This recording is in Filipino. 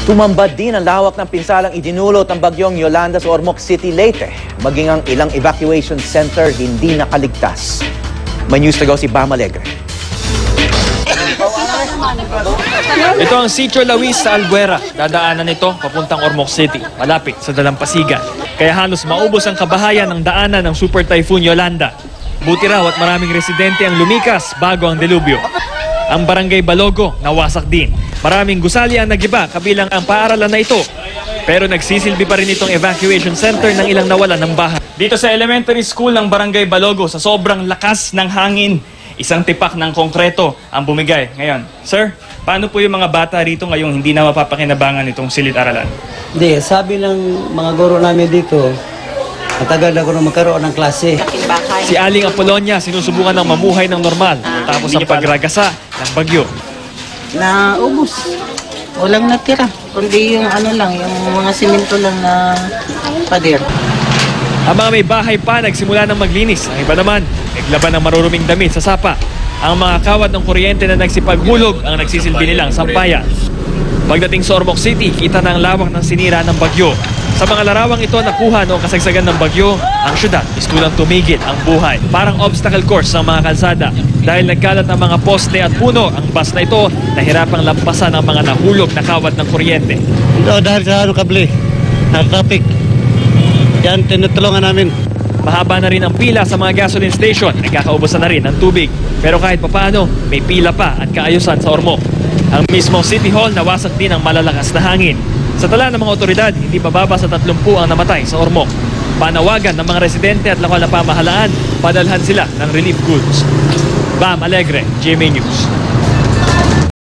Tumambad din ang lawak ng pinsalang idinulot ng bagyong Yolanda sa Ormoc City, Leyte. Maging ang ilang evacuation center hindi nakaligtas. May news to go si Bam Alegre. Ito ang Sitio Lawis sa Albuera. Dadaanan nito papuntang Ormoc City, malapit sa Dalampasigan. Kaya halos maubos ang kabahayan ng daanan ng Super Typhoon Yolanda. Buti raw at maraming residente ang lumikas bago ang delubyo. Ang Barangay Balogo nawasak din. Maraming gusali ang nagiba kabilang ang paaralan na ito. Pero nagsisilbi pa rin itong evacuation center ng ilang nawalan ng bahay. Dito sa elementary school ng Barangay Balogo, sa sobrang lakas ng hangin, isang tipak ng konkreto ang bumigay. Ngayon, sir, paano po yung mga bata rito ngayong hindi na mapapakinabangan itong silid-aralan? Hindi, sabi ng mga guro namin dito, matagal na guro magkaroon ng klase. Si Aling Apolonia sinusubukan ng mamuhay ng normal tapos ang pagragasa ng bagyo. Naubos. Walang natira. Kundi yung ano lang, yung mga simento lang na pader. Ang mga may bahay pa nagsimula ng maglinis. Ang iba naman, naglaban ng maruruming damit sa sapa. Ang mga kawat ng kuryente na nagsipaghulog ang nagsisilbi nilang sampayan. Pagdating sa Ormoc City, kita na ang lawak ng sinira ng bagyo. Sa mga larawang ito nakuha noong kasagsagan ng bagyo, ang syudad iskulang tumigil ang buhay. Parang obstacle course ng mga kalsada. Dahil nagkalat ang mga poste at puno, ang bus na ito nahirapang lampasan ang mga nahulog na kawat ng kuryente. Ito dahil sa kable, na traffic. Yan, tinutulungan namin. Mahaba na rin ang pila sa mga gasoline station. Nagkakaubusan na rin ng tubig. Pero kahit papaano, may pila pa at kaayusan sa Ormoc. Ang mismong City Hall nawasak din ng malalakas na hangin. Sa tala ng mga otoridad, hindi bababa sa 30 ang namatay sa Ormoc. Panawagan ng mga residente at lokal na pamahalaan, padalhan sila ng relief goods. Bam Alegre, GMA News.